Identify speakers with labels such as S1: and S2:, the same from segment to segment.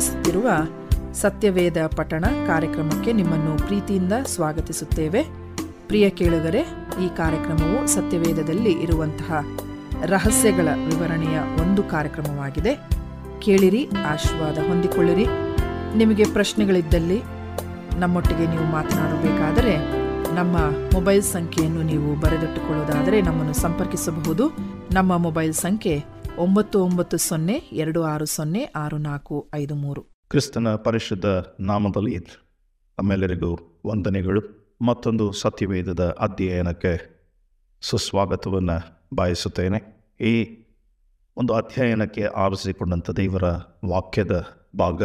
S1: ಆರಂಭಿಸುತ್ತಿರುವ ಸತ್ಯವೇದ ಪಠಣ ಕಾರ್ಯಕ್ರಮಕ್ಕೆ ನಿಮ್ಮನ್ನು ಪ್ರೀತಿಯಿಂದ ಸ್ವಾಗತಿಸುತ್ತೇವೆ. ಪ್ರಿಯ ಕೇಳುಗರೆ, ಈ ಕಾರ್ಯಕ್ರಮವು ಸತ್ಯವೇದದಲ್ಲಿ ಇರುವಂತಹ ರಹಸ್ಯಗಳ ವಿವರಣೆಯ ಒಂದು ಕಾರ್ಯಕ್ರಮವಾಗಿದೆ. ಕೇಳಿರಿ, ಆಶೀರ್ವಾದ ಹೊಂದಿಕೊಳ್ಳಿರಿ. ನಿಮಗೆ ಪ್ರಶ್ನೆಗಳಿದ್ದಲ್ಲಿ ನಮ್ಮೊಟ್ಟಿಗೆ ನೀವು ಮಾತನಾಡಬೇಕಾದರೆ ನಮ್ಮ ಮೊಬೈಲ್ ಸಂಖ್ಯೆಯನ್ನು ನೀವು ಬರೆದಿಟ್ಟುಕೊಳ್ಳುವುದಾದರೆ ನಮ್ಮನ್ನು ಸಂಪರ್ಕಿಸಬಹುದು. ನಮ್ಮ ಮೊಬೈಲ್ ಸಂಖ್ಯೆ 9902606453.
S2: ಕ್ರಿಸ್ತನ ಪರಿಶುದ್ಧ ನಾಮದಲ್ಲಿ ನಮ್ಮೆಲ್ಲರಿಗೂ ವಂದನೆಗಳು. ಮತ್ತೊಂದು ಸತ್ಯವೇದದ ಅಧ್ಯಯನಕ್ಕೆ ಸುಸ್ವಾಗತವನ್ನು ಬಯಸುತ್ತೇನೆ. ಈ ಒಂದು ಅಧ್ಯಯನಕ್ಕೆ ಆರಿಸಿಕೊಂಡಂಥ ದೇವರ ವಾಕ್ಯದ ಭಾಗ,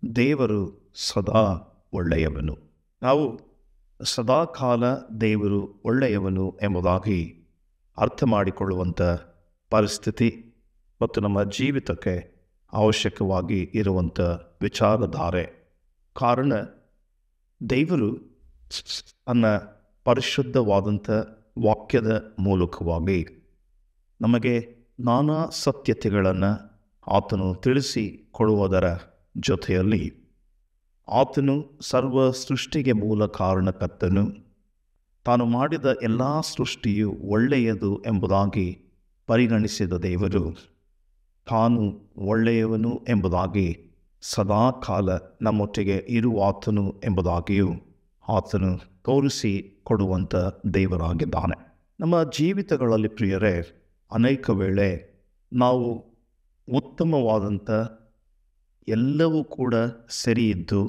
S2: ದೇವರು ಸದಾ ಒಳ್ಳೆಯವನು. ನಾವು ಸದಾಕಾಲ ದೇವರು ಒಳ್ಳೆಯವನು ಎಂಬುದಾಗಿ ಅರ್ಥ ಮಾಡಿಕೊಳ್ಳುವಂಥ ಪರಿಸ್ಥಿತಿ ಮತ್ತು ನಮ್ಮ ಜೀವಿತಕ್ಕೆ ಅವಶ್ಯಕವಾಗಿ ಇರುವಂಥ ವಿಚಾರಧಾರೆ. ಕಾರಣ, ದೇವರು ತನ್ನ ಪರಿಶುದ್ಧವಾದಂಥ ವಾಕ್ಯದ ಮೂಲಕವಾಗಿ ನಮಗೆ ನಾನಾ ಸತ್ಯತೆಗಳನ್ನು ಆತನು ತಿಳಿಸಿ ಕೊಡುವುದರ ಜೊತೆಯಲ್ಲಿ ಆತನು ಸರ್ವ ಸೃಷ್ಟಿಗೆ ಮೂಲ ಕಾರಣಕರ್ತನು. ತಾನು ಮಾಡಿದ ಎಲ್ಲ ಸೃಷ್ಟಿಯು ಒಳ್ಳೆಯದು ಎಂಬುದಾಗಿ ಪರಿಗಣಿಸಿದ ದೇವರು ತಾನು ಒಳ್ಳೆಯವನು ಎಂಬುದಾಗಿ ಸದಾಕಾಲ ನಮ್ಮೊಟ್ಟಿಗೆ ಇರುವಾತನು ಎಂಬುದಾಗಿಯೂ ಆತನು ತೋರಿಸಿ ಕೊಡುವಂಥ ದೇವರಾಗಿದ್ದಾನೆ. ನಮ್ಮ ಜೀವಿತಗಳಲ್ಲಿ ಪ್ರಿಯರೇ, ಅನೇಕ ವೇಳೆ ನಾವು ಉತ್ತಮವಾದಂಥ ಎಲ್ಲವೂ ಕೂಡ ಸರಿಯಿದ್ದು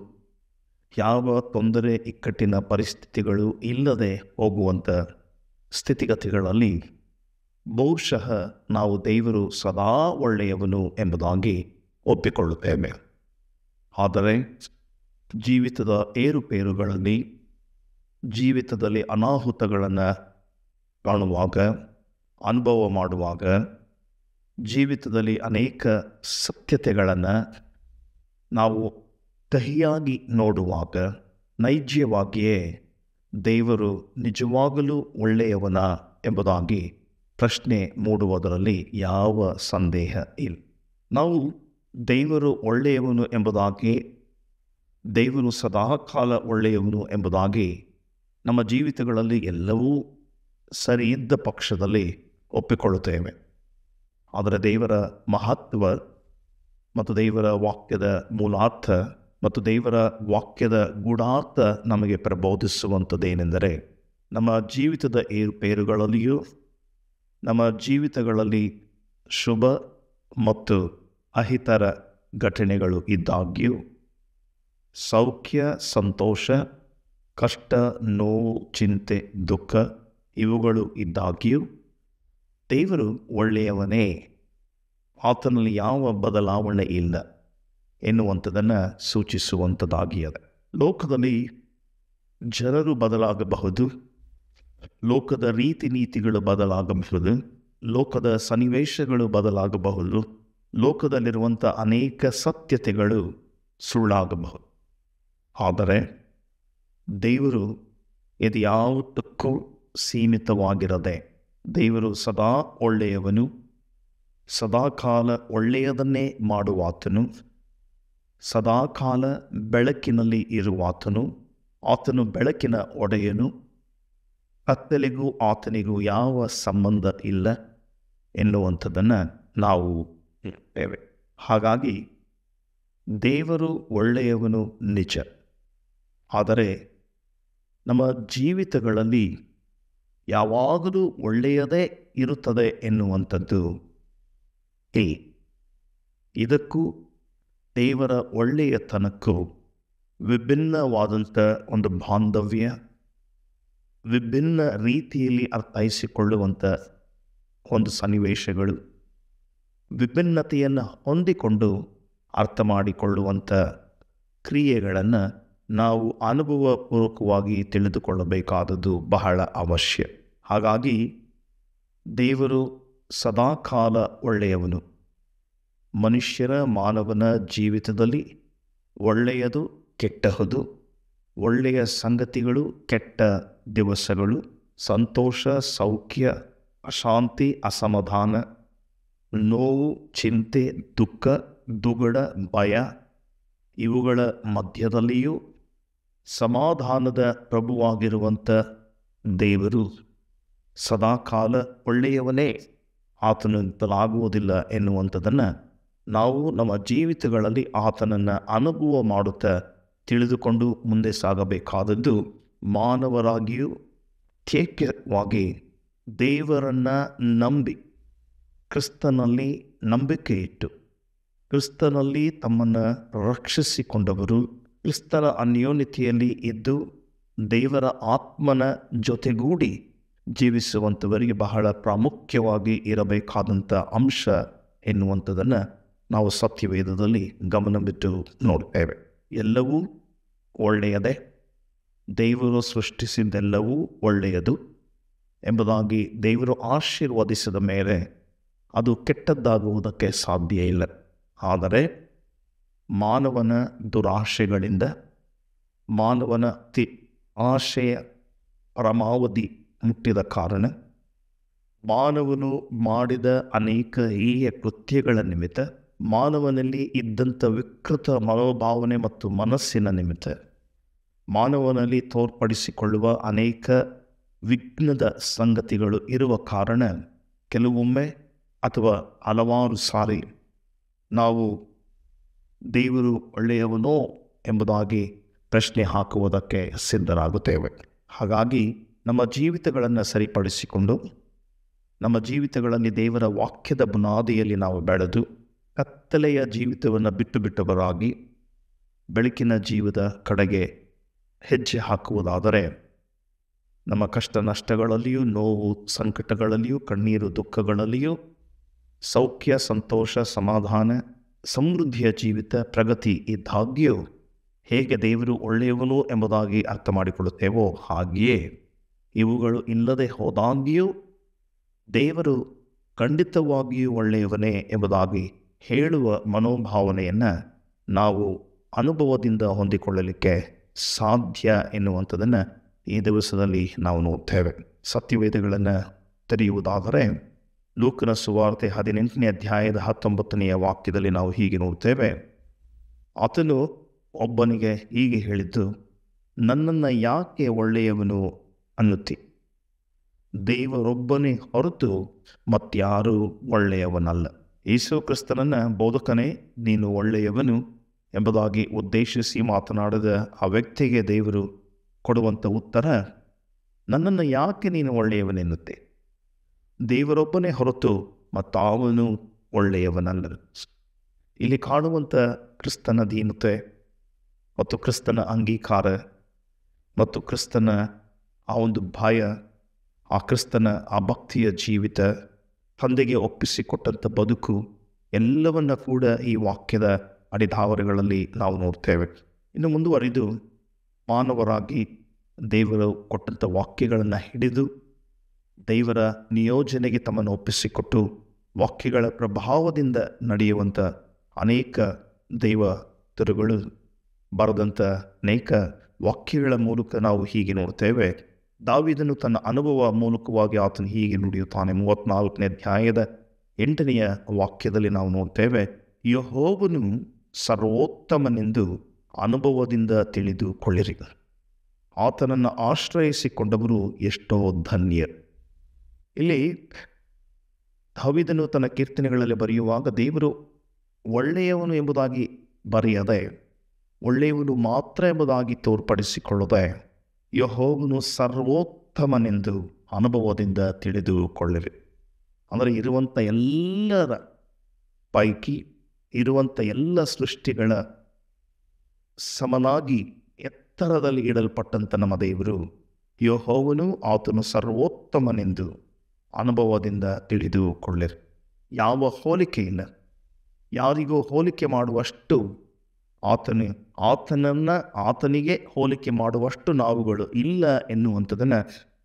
S2: ಯಾವ ತೊಂದರೆ ಇಕ್ಕಟ್ಟಿನ ಪರಿಸ್ಥಿತಿಗಳು ಇಲ್ಲದೆ ಹೋಗುವಂಥ ಸ್ಥಿತಿಗತಿಗಳಲ್ಲಿ ಬಹುಶಃ ನಾವು ದೇವರು ಸದಾ ಒಳ್ಳೆಯವನು ಎಂಬುದಾಗಿ ಒಪ್ಪಿಕೊಳ್ಳುತ್ತೇವೆ. ಆದರೆ ಜೀವಿತದ ಏರುಪೇರುಗಳಲ್ಲಿ, ಜೀವಿತದಲ್ಲಿ ಅನಾಹುತಗಳನ್ನು ಕಾಣುವಾಗ, ಅನುಭವ ಮಾಡುವಾಗ, ಜೀವಿತದಲ್ಲಿ ಅನೇಕ ಸತ್ಯತೆಗಳನ್ನು ನಾವು ಕಹಿಯಾಗಿ ನೋಡುವಾಗ ನೈಜವಾಗಿಯೇ ದೇವರು ನಿಜವಾಗಲೂ ಒಳ್ಳೆಯವನ ಎಂಬುದಾಗಿ ಪ್ರಶ್ನೆ ಮೂಡುವುದರಲ್ಲಿ ಯಾವ ಸಂದೇಹ ಇಲ್ಲ. ನಾವು ದೇವರು ಒಳ್ಳೆಯವನು ಎಂಬುದಾಗಿ, ದೇವರು ಸದಾಕಾಲ ಒಳ್ಳೆಯವನು ಎಂಬುದಾಗಿ ನಮ್ಮ ಜೀವಿತಗಳಲ್ಲಿ ಎಲ್ಲವೂ ಸರಿಯಿದ್ದ ಪಕ್ಷದಲ್ಲಿ ಒಪ್ಪಿಕೊಳ್ಳುತ್ತೇವೆ. ಆದರೆ ದೇವರ ಮಹತ್ವ ಮತ್ತು ದೇವರ ವಾಕ್ಯದ ಮೂಲಾರ್ಥ ಮತ್ತು ದೇವರ ವಾಕ್ಯದ ಗೂಢಾರ್ಥ ನಮಗೆ ಪ್ರಬೋಧಿಸುವಂಥದ್ದೇನೆಂದರೆ, ನಮ್ಮ ಜೀವಿತದ ಏರುಪೇರುಗಳಲ್ಲಿಯೂ, ನಮ್ಮ ಜೀವಿತಗಳಲ್ಲಿ ಶುಭ ಮತ್ತು ಅಹಿತರ ಘಟನೆಗಳು ಇದ್ದಾಗ್ಯೂ, ಸೌಖ್ಯ, ಸಂತೋಷ, ಕಷ್ಟ, ನೋವು, ಚಿಂತೆ, ದುಃಖ ಇವುಗಳು ಇದ್ದಾಗ್ಯೂ ದೇವರು ಒಳ್ಳೆಯವನೇ, ಆತನಲ್ಲಿ ಯಾವ ಬದಲಾವಣೆ ಇಲ್ಲ ಎನ್ನುವಂಥದ್ದನ್ನು ಸೂಚಿಸುವಂಥದ್ದಾಗಿದೆ. ಲೋಕದಲ್ಲಿ ಜನರು ಬದಲಾಗಬಹುದು, ಲೋಕದ ರೀತಿ ನೀತಿಗಳು ಬದಲಾಗಬಹುದು, ಲೋಕದ ಸನ್ನಿವೇಶಗಳು ಬದಲಾಗಬಹುದು, ಲೋಕದಲ್ಲಿರುವಂಥ ಅನೇಕ ಸತ್ಯತೆಗಳು ಸುಳ್ಳಾಗಬಹುದು. ಆದರೆ ದೇವರು ಇದು ಯಾವುದಕ್ಕೂ ಸೀಮಿತವಾಗಿರದೆ ದೇವರು ಸದಾ ಒಳ್ಳೆಯವನು, ಸದಾಕಾಲ ಒಳ್ಳೆಯದನ್ನೇ ಮಾಡುವಾತನು, ಸದಾಕಾಲ ಬೆಳಕಿನಲ್ಲಿ ಇರುವಾತನು, ಆತನು ಬೆಳಕಿನ ಒಡೆಯನು, ಕತ್ತಲೆಗೂ ಆತನಿಗೂ ಯಾವ ಸಂಬಂಧ ಇಲ್ಲ ಎನ್ನುವಂಥದ್ದನ್ನು ನಾವು ಹೇಳ್ತೇವೆ. ಹಾಗಾಗಿ ದೇವರು ಒಳ್ಳೆಯವನು ನಿಜ. ಆದರೆ ನಮ್ಮ ಜೀವಿತಗಳಲ್ಲಿ ಯಾವಾಗಲೂ ಒಳ್ಳೆಯದೇ ಇರುತ್ತದೆ ಎನ್ನುವಂಥದ್ದು ಇದಕ್ಕೂ ದೇವರ ಒಳ್ಳೆಯತನಕ್ಕೂ ವಿಭಿನ್ನವಾದಂಥ ಒಂದು ಬಾಂಧವ್ಯ, ವಿಭಿನ್ನ ರೀತಿಯಲ್ಲಿ ಅರ್ಥೈಸಿಕೊಳ್ಳುವಂಥ ಒಂದು ಸನ್ನಿವೇಶಗಳು, ವಿಭಿನ್ನತೆಯನ್ನು ಹೊಂದಿಕೊಂಡು ಅರ್ಥ ಮಾಡಿಕೊಳ್ಳುವಂಥ ಕ್ರಿಯೆಗಳನ್ನು ನಾವು ಅನುಭವಪೂರ್ವಕವಾಗಿ ತಿಳಿದುಕೊಳ್ಳಬೇಕಾದದ್ದು ಬಹಳ ಅವಶ್ಯ. ಹಾಗಾಗಿ ದೇವರು ಸದಾಕಾಲ ಒಳ್ಳೆಯವನು. ಮನುಷ್ಯರ ಮಾನವನ ಜೀವಿತದಲ್ಲಿ ಒಳ್ಳೆಯದು ಕೆಟ್ಟಹುದು, ಒಳ್ಳೆಯ ಸಂಗತಿಗಳು ಕೆಟ್ಟ ದಿವಸಗಳು, ಸಂತೋಷ ಸೌಖ್ಯ, ಅಶಾಂತಿ ಅಸಮಾಧಾನ, ನೋವು ಚಿಂತೆ ದುಃಖ ದುಗಡ, ಭಯ ಇವುಗಳ ಮಧ್ಯದಲ್ಲಿಯೂ ಸಮಾಧಾನದ ಪ್ರಭುವಾಗಿರುವಂಥ ದೇವರು ಸದಾಕಾಲ ಒಳ್ಳೆಯವನೇ, ಆತನಿಂದಲಾಗುವುದಿಲ್ಲ ಎನ್ನುವಂಥದ್ದನ್ನು ನಾವು ನಮ್ಮ ಜೀವಿತಗಳಲ್ಲಿ ಆತನನ್ನು ಅನುಭವ ಮಾಡುತ್ತಾ ತಿಳಿದುಕೊಂಡು ಮುಂದೆ ಸಾಗಬೇಕಾದದ್ದು ಮಾನವರಾಗಿಯೂ ಪ್ರತ್ಯೇಕವಾಗಿ ದೇವರನ್ನು ನಂಬಿ ಕ್ರಿಸ್ತನಲ್ಲಿ ನಂಬಿಕೆ ಇಟ್ಟು ಕ್ರಿಸ್ತನಲ್ಲಿ ತಮ್ಮನ್ನು ರಕ್ಷಿಸಿಕೊಂಡವರು ಕ್ರಿಸ್ತನ ಅನ್ಯೋನ್ಯತೆಯಲ್ಲಿ ಇದ್ದು ದೇವರ ಆತ್ಮನ ಜೊತೆಗೂಡಿ ಜೀವಿಸುವಂಥವರಿಗೆ ಬಹಳ ಪ್ರಾಮುಖ್ಯವಾಗಿ ಇರಬೇಕಾದಂಥ ಅಂಶ ಎನ್ನುವಂಥದ್ದನ್ನು ನಾವು ಸತ್ಯವೇದದಲ್ಲಿ ಗಮನ ಬಿಟ್ಟು ನೋಡ್ತೇವೆ. ಎಲ್ಲವೂ ಒಳ್ಳೆಯದೇ, ದೇವರು ಸೃಷ್ಟಿಸಿದ್ದೆಲ್ಲವೂ ಒಳ್ಳೆಯದು ಎಂಬುದಾಗಿ ದೇವರು ಆಶೀರ್ವದಿಸಿದ ಮೇಲೆ ಅದು ಕೆಟ್ಟದ್ದಾಗುವುದಕ್ಕೆ ಸಾಧ್ಯ ಇಲ್ಲ. ಆದರೆ ಮಾನವನ ದುರಾಶೆಗಳಿಂದ ಮಾನವನ ಆಶೆಯ ಪರಮಾವಧಿ ಮುಟ್ಟಿದ ಕಾರಣ ಮಾನವನು ಮಾಡಿದ ಅನೇಕ ಹೀಯ ಕೃತ್ಯಗಳ ನಿಮಿತ್ತ ಮಾನವನಲ್ಲಿ ಇದ್ದಂಥ ವಿಕೃತ ಮನೋಭಾವನೆ ಮತ್ತು ಮನಸ್ಸಿನ ನಿಮಿತ್ತ ಮಾನವನಲ್ಲಿ ತೋರ್ಪಡಿಸಿಕೊಳ್ಳುವ ಅನೇಕ ವಿಘ್ನದ ಸಂಗತಿಗಳು ಇರುವ ಕಾರಣ ಕೆಲವೊಮ್ಮೆ ಅಥವಾ ಹಲವಾರು ಸಾರಿ ನಾವು ದೇವರು ಒಳ್ಳೆಯವನೋ ಎಂಬುದಾಗಿ ಪ್ರಶ್ನೆ ಹಾಕುವುದಕ್ಕೆ ಸಿದ್ಧರಾಗುತ್ತೇವೆ. ಹಾಗಾಗಿ ನಮ್ಮ ಜೀವಿತಗಳನ್ನು ಸರಿಪಡಿಸಿಕೊಂಡು ನಮ್ಮ ಜೀವಿತಗಳಲ್ಲಿ ದೇವರ ವಾಕ್ಯದ ಬುನಾದಿಯಲ್ಲಿ ನಾವು ಬೆಳೆದು ಕತ್ತಲೆಯ ಜೀವಿತವನ್ನು ಬಿಟ್ಟುಬಿಟ್ಟವರಾಗಿ ಬೆಳಕಿನ ಜೀವದ ಕಡೆಗೆ ಹೆಜ್ಜೆ ಹಾಕುವುದಾದರೆ ನಮ್ಮ ಕಷ್ಟ ನಷ್ಟಗಳಲ್ಲಿಯೂ ನೋವು ಸಂಕಟಗಳಲ್ಲಿಯೂ ಕಣ್ಣೀರು ದುಃಖಗಳಲ್ಲಿಯೂ ಸೌಖ್ಯ ಸಂತೋಷ ಸಮಾಧಾನ ಸಮೃದ್ಧಿಯ ಜೀವಿತ ಪ್ರಗತಿ ಇದ್ದಾಗ್ಯೂ ಹೇಗೆ ದೇವರು ಒಳ್ಳೆಯವನು ಎಂಬುದಾಗಿ ಅರ್ಥ ಮಾಡಿಕೊಳ್ಳುತ್ತೇವೋ ಹಾಗೆಯೇ ಇವುಗಳು ಇಲ್ಲದೆ ಹೋದಾಗ್ಯೂ ದೇವರು ಖಂಡಿತವಾಗಿಯೂ ಒಳ್ಳೆಯವನೇ ಎಂಬುದಾಗಿ ಹೇಳುವ ಮನೋಭಾವನೆಯನ್ನು ನಾವು ಅನುಭವದಿಂದ ಹೊಂದಿಕೊಳ್ಳಲಿಕ್ಕೆ ಸಾಧ್ಯ ಎನ್ನುವಂಥದ್ದನ್ನು ಈ ದಿವಸದಲ್ಲಿ ನಾವು ನೋಡ್ತೇವೆ. ಸತ್ಯವೇದಗಳನ್ನು ತೆರೆಯುವುದಾದರೆ ಲೂಕನ ಸುವಾರ್ತೆ 18ನೇ ಅಧ್ಯಾಯದ 19ನೇ ವಾಕ್ಯದಲ್ಲಿ ನಾವು ಹೀಗೆ ನೋಡ್ತೇವೆ. ಆತನು ಒಬ್ಬನಿಗೆ ಹೀಗೆ ಹೇಳಿದ್ದು, ನನ್ನನ್ನು ಯಾಕೆ ಒಳ್ಳೆಯವನು ಅನ್ನುತ್ತಿ? ದೇವರೊಬ್ಬನೇ ಹೊರತು ಮತ್ಯಾರೂ ಒಳ್ಳೆಯವನಲ್ಲ. ಯೇಸು ಕ್ರಿಸ್ತನನ್ನು ಬೋಧಕನೇ ನೀನು ಒಳ್ಳೆಯವನು ಎಂಬುದಾಗಿ ಉದ್ದೇಶಿಸಿ ಮಾತನಾಡಿದ ಆ ವ್ಯಕ್ತಿಗೆ ದೇವರು ಕೊಡುವಂಥ ಉತ್ತರ, ನನ್ನನ್ನು ಯಾಕೆ ನೀನು ಒಳ್ಳೆಯವನೆನ್ನುತ್ತೆ? ದೇವರೊಬ್ಬನೇ ಹೊರತು ಮತ್ತಾವನು ಒಳ್ಳೆಯವನಲ್ಲ. ಇಲ್ಲಿ ಕಾಣುವಂಥ ಕ್ರಿಸ್ತನ ದೀನತೆ ಮತ್ತು ಕ್ರಿಸ್ತನ ಅಂಗೀಕಾರ ಮತ್ತು ಕ್ರಿಸ್ತನ ಆ ಒಂದು ಭಯ, ಆ ಕ್ರಿಸ್ತನ ಆ ಭಕ್ತಿಯ ಜೀವಿತ, ತಂದೆಗೆ ಒಪ್ಪಿಸಿಕೊಟ್ಟಂಥ ಬದುಕು ಎಲ್ಲವನ್ನ ಕೂಡ ಈ ವಾಕ್ಯದ ಅಡಿಧಾವರಗಳಲ್ಲಿ ನಾವು ನೋಡ್ತೇವೆ. ಇನ್ನು ಮುಂದುವರಿದು ಮಾನವರಾಗಿ ದೇವರು ಕೊಟ್ಟಂಥ ವಾಕ್ಯಗಳನ್ನು ಹಿಡಿದು ದೇವರ ನಿಯೋಜನೆಗೆ ತಮ್ಮನ್ನು ಒಪ್ಪಿಸಿಕೊಟ್ಟು ವಾಕ್ಯಗಳ ಪ್ರಭಾವದಿಂದ ನಡೆಯುವಂಥ ಅನೇಕ ದೈವತರುಗಳು ಬರೆದಂಥ ಅನೇಕ ವಾಕ್ಯಗಳ ಮೂಲಕ ನಾವು ಹೀಗೆ ನೋಡ್ತೇವೆ. ದಾವೀದನು ತನ್ನ ಅನುಭವ ಮೂಲಕವಾಗಿ ಆತನು ಹೀಗೆ ನುಡಿಯುತ್ತಾನೆ. 34ನೇ ಅಧ್ಯಾಯದ 8ನೆಯ ವಾಕ್ಯದಲ್ಲಿ ನಾವು ನೋಡ್ತೇವೆ, ಯೆಹೋವನು ಸರ್ವೋತ್ತಮನೆಂದು ಅನುಭವದಿಂದ ತಿಳಿದುಕೊಳ್ಳಿರಿ, ಆತನನ್ನು ಆಶ್ರಯಿಸಿಕೊಂಡವರು ಎಷ್ಟೋ ಧನ್ಯರು. ಇಲ್ಲಿ ದಾವೀದನು ತನ್ನ ಕೀರ್ತನೆಗಳಲ್ಲಿ ಬರೆಯುವಾಗ ದೇವರು ಒಳ್ಳೆಯವನು ಎಂಬುದಾಗಿ ಬರೆಯದೆ, ಒಳ್ಳೆಯವನು ಮಾತ್ರ ಎಂಬುದಾಗಿ ತೋರ್ಪಡಿಸಿಕೊಳ್ಳದೆ, ಯೆಹೋವನು ಸರ್ವೋತ್ತಮನೆಂದು ಅನುಭವದಿಂದ ತಿಳಿದುಕೊಳ್ಳಿರಿ. ಅಂದರೆ ಇರುವಂಥ ಎಲ್ಲರ ಪೈಕಿ ಇರುವಂಥ ಎಲ್ಲ ಸೃಷ್ಟಿಗಳ ಸಮನಾಗಿ ಎತ್ತರದಲ್ಲಿ ಇಡಲ್ಪಟ್ಟಂಥ ನಮ್ಮ ದೇವರು ಯೆಹೋವನು ಆತನು ಸರ್ವೋತ್ತಮನೆಂದು ಅನುಭವದಿಂದ ತಿಳಿದುಕೊಳ್ಳಿರಿ. ಯಾವ ಹೋಲಿಕೆ ಇಲ್ಲ, ಯಾರಿಗೂ ಹೋಲಿಕೆ ಮಾಡುವಷ್ಟು ಆತನಿಗೆ ಹೋಲಿಕೆ ಮಾಡುವಷ್ಟು ನಾವುಗಳು ಇಲ್ಲ ಎನ್ನುವಂಥದ್ದನ್ನು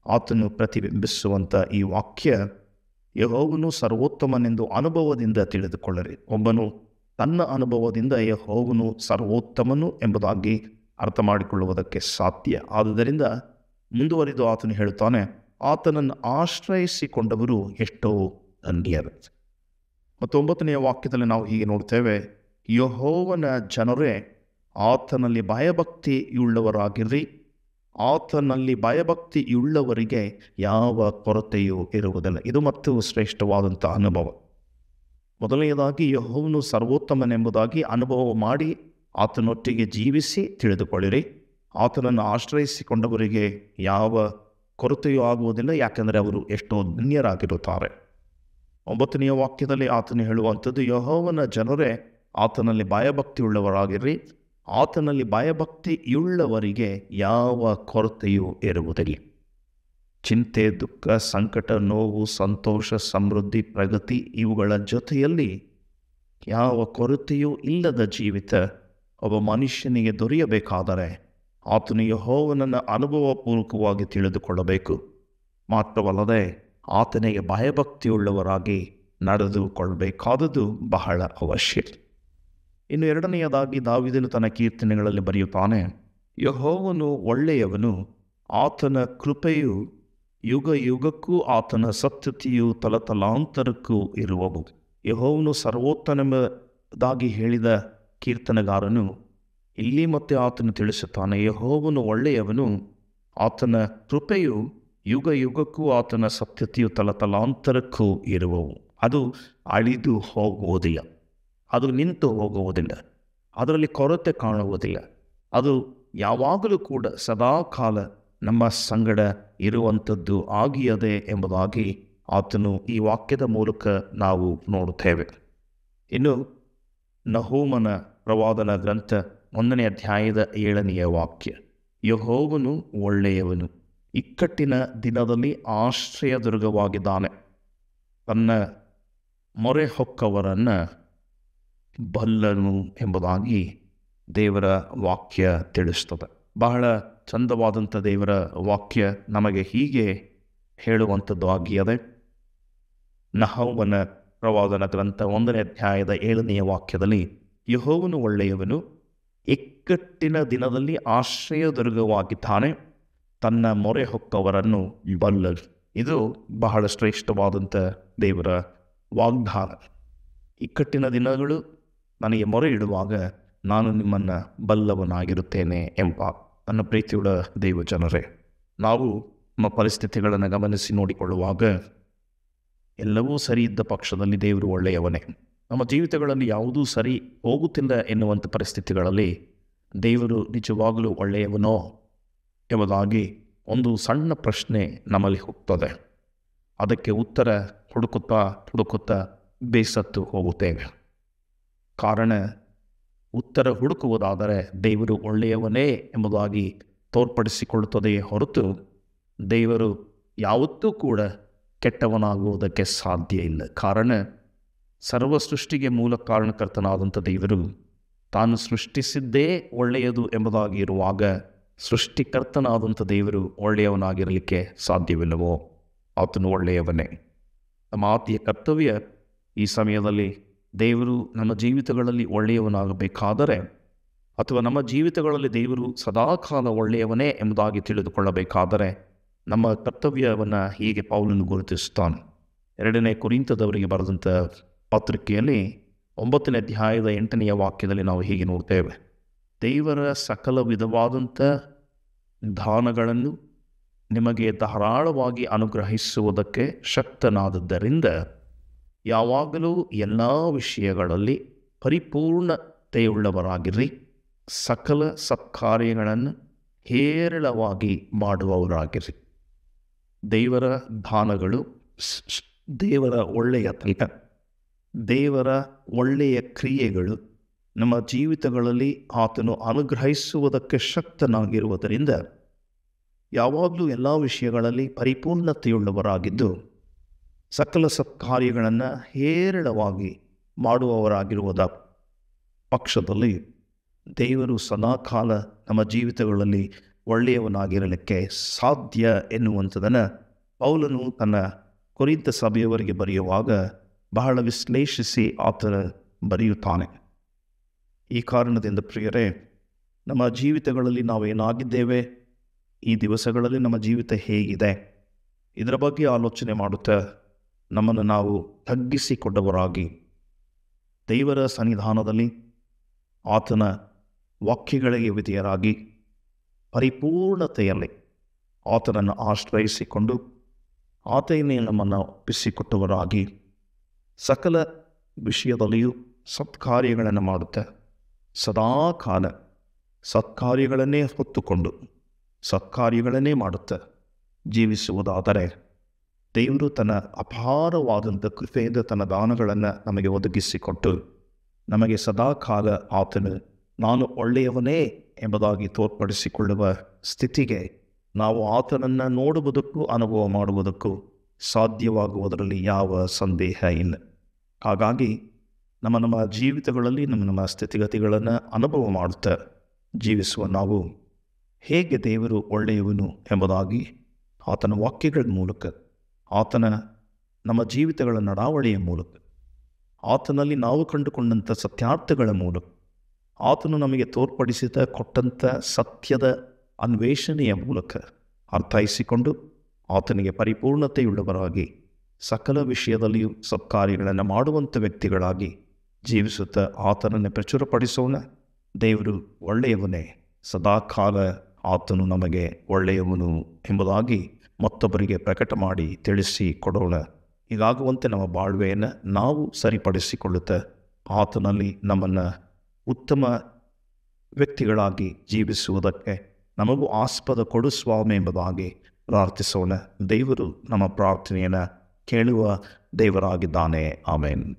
S2: ಆತನು ಪ್ರತಿಬಿಂಬಿಸುವಂಥ ಈ ವಾಕ್ಯ, ಯೆಹೋವನು ಸರ್ವೋತ್ತಮನೆಂದು ಅನುಭವದಿಂದ ತಿಳಿದುಕೊಳ್ಳಿರಿ. ಒಬ್ಬನು ತನ್ನ ಅನುಭವದಿಂದ ಯೆಹೋವನು ಸರ್ವೋತ್ತಮನು ಎಂಬುದಾಗಿ ಅರ್ಥ ಮಾಡಿಕೊಳ್ಳುವುದಕ್ಕೆ ಸಾಧ್ಯ. ಆದುದರಿಂದ ಮುಂದುವರಿದು ಆತನು ಹೇಳುತ್ತಾನೆ, ಆತನನ್ನು ಆಶ್ರಯಿಸಿಕೊಂಡವರು ಎಷ್ಟೋ ಧನ್ಯರು. ಮತ್ತು 9ನೆಯ ವಾಕ್ಯದಲ್ಲಿ ನಾವು ಹೀಗೆ ನೋಡ್ತೇವೆ, ಯೆಹೋವನ ಜನರೇ, ಆತನಲ್ಲಿ ಭಯಭಕ್ತಿಯುಳ್ಳವರಾಗಿರ್ರಿ. ಆತನಲ್ಲಿ ಭಯಭಕ್ತಿಯುಳ್ಳವರಿಗೆ ಯಾವ ಕೊರತೆಯೂ ಇರುವುದಿಲ್ಲ. ಇದು ಮತ್ತು ಶ್ರೇಷ್ಠವಾದಂಥ ಅನುಭವ. ಮೊದಲನೆಯದಾಗಿ ಯೆಹೋವನು ಸರ್ವೋತ್ತಮನೆಂಬುದಾಗಿ ಅನುಭವ ಮಾಡಿ ಆತನೊಟ್ಟಿಗೆ ಜೀವಿಸಿ ತಿಳಿದುಕೊಳ್ಳಿರಿ. ಆತನನ್ನು ಆಶ್ರಯಿಸಿಕೊಂಡವರಿಗೆ ಯಾವ ಕೊರತೆಯೂ ಆಗುವುದಿಲ್ಲ, ಯಾಕೆಂದರೆ ಅವರು ಎಷ್ಟೋ ಧನ್ಯರಾಗಿರುತ್ತಾರೆ. 9ನೆಯ ವಾಕ್ಯದಲ್ಲಿ ಆತನು ಹೇಳುವಂಥದ್ದು, ಯೆಹೋವನ ಜನರೇ, ಆತನಲ್ಲಿ ಭಯಭಕ್ತಿಯುಳ್ಳವರಾಗಿರ್ರಿ. ಆತನಲ್ಲಿ ಭಯಭಕ್ತಿಯುಳ್ಳವರಿಗೆ ಯಾವ ಕೊರತೆಯೂ ಇರುವುದಿಲ್ಲ. ಚಿಂತೆ, ದುಃಖ, ಸಂಕಟ, ನೋವು, ಸಂತೋಷ, ಸಮೃದ್ಧಿ, ಪ್ರಗತಿ ಇವುಗಳ ಜೊತೆಯಲ್ಲಿ ಯಾವ ಕೊರತೆಯೂ ಇಲ್ಲದ ಜೀವಿತ ಒಬ್ಬ ಮನುಷ್ಯನಿಗೆ ದೊರೆಯಬೇಕಾದರೆ ಆತನು ಯೆಹೋವನನ್ನು ಅನುಭವಪೂರ್ವಕವಾಗಿ ತಿಳಿದುಕೊಳ್ಳಬೇಕು. ಮಾತ್ರವಲ್ಲದೆ ಆತನಿಗೆ ಭಯಭಕ್ತಿಯುಳ್ಳವರಾಗಿ ನಡೆದುಕೊಳ್ಳಬೇಕಾದದ್ದು ಬಹಳ ಅವಶ್ಯ. ಇನ್ನು 2ನೇಯದಾಗಿ ದಾವೀದನು ತನ್ನ ಕೀರ್ತನೆಗಳಲ್ಲಿ ಬರೆಯುತ್ತಾನೆ, ಯೆಹೋವನು ಒಳ್ಳೆಯವನು, ಆತನ ಕೃಪೆಯು ಯುಗ ಯುಗಕ್ಕೂ, ಆತನ ಸತ್ಯತೆಯು ತಲತಲಾಂತರಕ್ಕೂ ಇರುವವು. ಯೆಹೋವನು ಸರ್ವೋತ್ತಮನೆಂಬುದಾಗಿ ಹೇಳಿದ ಕೀರ್ತನೆಗಾರನು ಇಲ್ಲಿ ಮತ್ತೆ ಆತನು ತಿಳಿಸುತ್ತಾನೆ, ಯೆಹೋವನು ಒಳ್ಳೆಯವನು, ಆತನ ಕೃಪೆಯು ಯುಗ ಯುಗಕ್ಕೂ, ಆತನ ಸತ್ಯತೆಯು ತಲತಲಾಂತರಕ್ಕೂ ಇರುವವು. ಅದು ಅಳಿದು ಹೋಗುವುದಿಲ್ಲ, ಅದು ನಿಂತು ಹೋಗುವುದಿಲ್ಲ, ಅದರಲ್ಲಿ ಕೊರತೆ ಕಾಣುವುದಿಲ್ಲ. ಅದು ಯಾವಾಗಲೂ ಕೂಡ ಸದಾಕಾಲ ನಮ್ಮ ಸಂಗಡ ಇರುವಂಥದ್ದು ಆಗಿಯದೆ ಎಂಬುದಾಗಿ ಆತನು ಈ ವಾಕ್ಯದ ಮೂಲಕ ನಾವು ನೋಡುತ್ತೇವೆ. ಇನ್ನು ನಹೂಮನ ಪ್ರವಾದನ ಗ್ರಂಥ 1ನೇ ಅಧ್ಯಾಯದ 7ನೆಯ ವಾಕ್ಯ, ಯೆಹೋವನು ಒಳ್ಳೆಯವನು, ಇಕ್ಕಟ್ಟಿನ ದಿನದಲ್ಲಿ ಆಶ್ರಯದುರ್ಗವಾಗಿದ್ದಾನೆ, ತನ್ನ ಮೊರೆ ಹೊಕ್ಕವರನ್ನು ಬಲ್ಲನು ಎಂಬುದಾಗಿ ದೇವರ ವಾಕ್ಯ ತಿಳಿಸ್ತದೆ. ಬಹಳ ಚಂದವಾದಂಥ ದೇವರ ವಾಕ್ಯ ನಮಗೆ ಹೀಗೆ ಹೇಳುವಂಥದ್ದು ಆಗಿಯದೆ. ನಹೂಮನ ಪ್ರವಾದನ ಗ್ರಂಥ 1ನೇ ಅಧ್ಯಾಯದ 7ನೆಯ ವಾಕ್ಯದಲ್ಲಿ, ಯೆಹೋವನು ಒಳ್ಳೆಯವನು, ಇಕ್ಕಟ್ಟಿನ ದಿನದಲ್ಲಿ ಆಶ್ರಯದುರ್ಗವಾಗಿದ್ದಾನೆ, ತನ್ನ ಮೊರೆ ಹೊಕ್ಕವರನ್ನು ಬಲ್ಲನು. ಇದು ಬಹಳ ಶ್ರೇಷ್ಠವಾದಂಥ ದೇವರ ವಾಗ್ದಾನ. ಇಕ್ಕಟ್ಟಿನ ದಿನಗಳು ನನಗೆ ಮೊರೆ ಇಡುವಾಗ ನಾನು ನಿಮ್ಮನ್ನು ಬಲ್ಲವನಾಗಿರುತ್ತೇನೆ ಎಂಬ. ನನ್ನ ಪ್ರೀತಿಯುಳ್ಳ ದೈವ ಜನರೇ, ನಾವು ನಮ್ಮ ಪರಿಸ್ಥಿತಿಗಳನ್ನು ಗಮನಿಸಿ ನೋಡಿಕೊಳ್ಳುವಾಗ ಎಲ್ಲವೂ ಸರಿ ಇದ್ದ ಪಕ್ಷದಲ್ಲಿ ದೇವರು ಒಳ್ಳೆಯವನೇ. ನಮ್ಮ ಜೀವಿತಗಳಲ್ಲಿ ಯಾವುದೂ ಸರಿ ಹೋಗುತ್ತಿಲ್ಲ ಎನ್ನುವಂಥ ಪರಿಸ್ಥಿತಿಗಳಲ್ಲಿ ದೇವರು ನಿಜವಾಗಲೂ ಒಳ್ಳೆಯವನೋ ಎಂಬುದಾಗಿ ಒಂದು ಸಣ್ಣ ಪ್ರಶ್ನೆ ನಮ್ಮಲ್ಲಿ ಹುಟ್ಟುತ್ತದೆ. ಅದಕ್ಕೆ ಉತ್ತರ ಹುಡುಕುತ್ತಾ ಬೇಸತ್ತು ಹೋಗುತ್ತೇವೆ. ಕಾರಣ, ಉತ್ತರ ಹುಡುಕುವುದಾದರೆ ದೇವರು ಒಳ್ಳೆಯವನೇ ಎಂಬುದಾಗಿ ತೋರ್ಪಡಿಸಿಕೊಳ್ಳುತ್ತದೆಯೇ ಹೊರತು ದೇವರು ಯಾವತ್ತೂ ಕೂಡ ಕೆಟ್ಟವನಾಗುವುದಕ್ಕೆ ಸಾಧ್ಯ ಇಲ್ಲ. ಕಾರಣ, ಸರ್ವ ಸೃಷ್ಟಿಗೆ ಮೂಲ ಕಾರಣಕರ್ತನಾದಂಥ ದೇವರು ತಾನು ಸೃಷ್ಟಿಸಿದ್ದೇ ಒಳ್ಳೆಯದು ಎಂಬುದಾಗಿ ಇರುವಾಗ ಸೃಷ್ಟಿಕರ್ತನಾದಂಥ ದೇವರು ಒಳ್ಳೆಯವನಾಗಿರಲಿಕ್ಕೆ ಸಾಧ್ಯವಿಲ್ಲವೋ? ಆತನು ಒಳ್ಳೆಯವನೇ. ನಮ್ಮ ಆತ್ಮೀಯ ಕರ್ತವ್ಯ ಈ ಸಮಯದಲ್ಲಿ ದೇವರು ನಮ್ಮ ಜೀವಿತಗಳಲ್ಲಿ ಒಳ್ಳೆಯವನಾಗಬೇಕಾದರೆ, ಅಥವಾ ನಮ್ಮ ಜೀವಿತಗಳಲ್ಲಿ ದೇವರು ಸದಾಕಾಲ ಒಳ್ಳೆಯವನೇ ಎಂಬುದಾಗಿ ತಿಳಿದುಕೊಳ್ಳಬೇಕಾದರೆ ನಮ್ಮ ಕರ್ತವ್ಯವನ್ನು ಹೀಗೆ ಪೌಲನು ಗುರುತಿಸುತ್ತಾನೆ. 2ನೇ ಕೊರಿಂಥದವರಿಗೆ ಬರೆದಂಥ ಪತ್ರಿಕೆಯಲ್ಲಿ 9ನೇ ಅಧ್ಯಾಯದ 8ನೆಯ ವಾಕ್ಯದಲ್ಲಿ ನಾವು ಹೀಗೆ ನೋಡ್ತೇವೆ, ದೇವರ ಸಕಲ ವಿಧವಾದಂಥ ದಾನಗಳನ್ನು ನಿಮಗೆ ಧಾರಾಳವಾಗಿ ಅನುಗ್ರಹಿಸುವುದಕ್ಕೆ ಶಕ್ತನಾದದ್ದರಿಂದ ಯಾವಾಗಲೂ ಎಲ್ಲ ವಿಷಯಗಳಲ್ಲಿ ಪರಿಪೂರ್ಣತೆಯುಳ್ಳವರಾಗಿರ್ರಿ, ಸಕಲ ಸತ್ಕಾರ್ಯಗಳನ್ನು ಹೇರಳವಾಗಿ ಮಾಡುವವರಾಗಿರ್ರಿ. ದೇವರ ದಾನಗಳು, ದೇವರ ಒಳ್ಳೆಯತನ, ದೇವರ ಒಳ್ಳೆಯ ಕ್ರಿಯೆಗಳು ನಮ್ಮ ಜೀವಿತಗಳಲ್ಲಿ ಆತನು ಅನುಗ್ರಹಿಸುವುದಕ್ಕೆ ಶಕ್ತನಾಗಿರುವುದರಿಂದ ಯಾವಾಗಲೂ ಎಲ್ಲ ವಿಷಯಗಳಲ್ಲಿ ಪರಿಪೂರ್ಣತೆಯುಳ್ಳವರಾಗಿದ್ದು ಸಕಲ ಸತ್ಕಾರ್ಯಗಳನ್ನು ಹೇರಳವಾಗಿ ಮಾಡುವವರಾಗಿರುವುದ ಪಕ್ಷದಲ್ಲಿ ದೇವರು ಸದಾಕಾಲ ನಮ್ಮ ಜೀವಿತಗಳಲ್ಲಿ ಒಳ್ಳೆಯವನಾಗಿರಲಿಕ್ಕೆ ಸಾಧ್ಯ ಎನ್ನುವಂಥದ್ದನ್ನು ಪೌಲನು ತನ್ನ ಕೊರಿಂಥ ಸಭೆಯವರಿಗೆ ಬರೆಯುವಾಗ ಬಹಳ ವಿಶ್ಲೇಷಿಸಿ ಆತನ ಬರೆಯುತ್ತಾನೆ. ಈ ಕಾರಣದಿಂದ ಪ್ರಿಯರೇ, ನಮ್ಮ ಜೀವಿತಗಳಲ್ಲಿ ನಾವೇನಾಗಿದ್ದೇವೆ, ಈ ದಿವಸಗಳಲ್ಲಿ ನಮ್ಮ ಜೀವಿತ ಹೇಗಿದೆ, ಇದರ ಬಗ್ಗೆ ಆಲೋಚನೆ ಮಾಡುತ್ತಾ ನಮ್ಮನ್ನು ನಾವು ತಗ್ಗಿಸಿಕೊಂಡವರಾಗಿ ದೇವರ ಸನ್ನಿಧಾನದಲ್ಲಿ ಆತನ ವಾಕ್ಯಗಳಿಗೆ ವಿಧೇಯರಾಗಿ ಪರಿಪೂರ್ಣತೆಯಲ್ಲಿ ಆತನನ್ನು ಆಶ್ರಯಿಸಿಕೊಂಡು ಆತನೇ ನಮ್ಮನ್ನು ಒಪ್ಪಿಸಿಕೊಟ್ಟವರಾಗಿ ಸಕಲ ವಿಷಯದಲ್ಲಿಯೂ ಸತ್ಕಾರ್ಯಗಳನ್ನು ಮಾಡುತ್ತಾ ಸದಾಕಾಲ ಸತ್ಕಾರ್ಯಗಳನ್ನೇ ಹೊತ್ತುಕೊಂಡು ಸತ್ಕಾರ್ಯಗಳನ್ನೇ ಮಾಡುತ್ತಾ ಜೀವಿಸುವುದಾದರೆ ದೇವರು ತನ್ನ ಅಪಾರವಾದಂಥ ಕೃಪೆಯಿಂದ ತನ್ನ ದಾನಗಳನ್ನು ನಮಗೆ ಒದಗಿಸಿಕೊಟ್ಟು ನಮಗೆ ಸದಾಕಾಲ ಆತನು ನಾನು ಒಳ್ಳೆಯವನೇ ಎಂಬುದಾಗಿ ತೋರ್ಪಡಿಸಿಕೊಳ್ಳುವ ಸ್ಥಿತಿಗೆ ನಾವು ಆತನನ್ನು ನೋಡುವುದಕ್ಕೂ ಅನುಭವ ಮಾಡುವುದಕ್ಕೂ ಸಾಧ್ಯವಾಗುವುದರಲ್ಲಿ ಯಾವ ಸಂದೇಹ ಇಲ್ಲ. ಹಾಗಾಗಿ ನಮ್ಮ ಜೀವಿತಗಳಲ್ಲಿ ನಮ್ಮ ಸ್ಥಿತಿಗತಿಗಳನ್ನು ಅನುಭವ ಮಾಡುತ್ತಾ ಜೀವಿಸುವ ನಾವು ಹೇಗೆ ದೇವರು ಒಳ್ಳೆಯವನು ಎಂಬುದಾಗಿ ಆತನ ವಾಕ್ಯಗಳ ಮೂಲಕ, ಆತನ ನಮ್ಮ ಜೀವಿತಗಳ ನಡಾವಳಿಯ ಮೂಲಕ, ಆತನಲ್ಲಿ ನಾವು ಕಂಡುಕೊಂಡಂಥ ಸತ್ಯಾರ್ಥಗಳ ಮೂಲಕ, ಆತನು ನಮಗೆ ಕೊಟ್ಟಂಥ ಸತ್ಯದ ಅನ್ವೇಷಣೆಯ ಮೂಲಕ ಅರ್ಥೈಸಿಕೊಂಡು ಆತನಿಗೆ ಪರಿಪೂರ್ಣತೆಯುಳ್ಳವರಾಗಿ ಸಕಲ ವಿಷಯದಲ್ಲಿಯೂ ಸತ್ಕಾರ್ಯಗಳನ್ನು ಮಾಡುವಂಥ ವ್ಯಕ್ತಿಗಳಾಗಿ ಜೀವಿಸುತ್ತಾ ಆತನನ್ನು ಪ್ರಚುರಪಡಿಸೋಣ. ದೇವರು ಒಳ್ಳೆಯವನೇ, ಸದಾಕಾಲ ಆತನು ನಮಗೆ ಒಳ್ಳೆಯವನು ಎಂಬುದಾಗಿ ಮತ್ತೊಬ್ಬರಿಗೆ ಪ್ರಕಟ ಮಾಡಿ ತಿಳಿಸಿ ಕೊಡೋಣ. ಹೀಗಾಗುವಂತೆ ನಮ್ಮ ಬಾಳ್ವೆಯನ್ನು ನಾವು ಸರಿಪಡಿಸಿಕೊಳ್ಳುತ್ತಾ ಆತನಲ್ಲಿ ನಮ್ಮನ್ನು ಉತ್ತಮ ವ್ಯಕ್ತಿಗಳಾಗಿ ಜೀವಿಸುವುದಕ್ಕೆ ನಮಗೂ ಆಸ್ಪದ ಕೊಡು ಸ್ವಾಮಿ ಎಂಬುದಾಗಿ ಪ್ರಾರ್ಥಿಸೋಣ. ದೇವರು ನಮ್ಮ ಪ್ರಾರ್ಥನೆಯನ್ನು ಕೇಳುವ ದೇವರಾಗಿದ್ದಾನೆ. ಆಮೇನ್.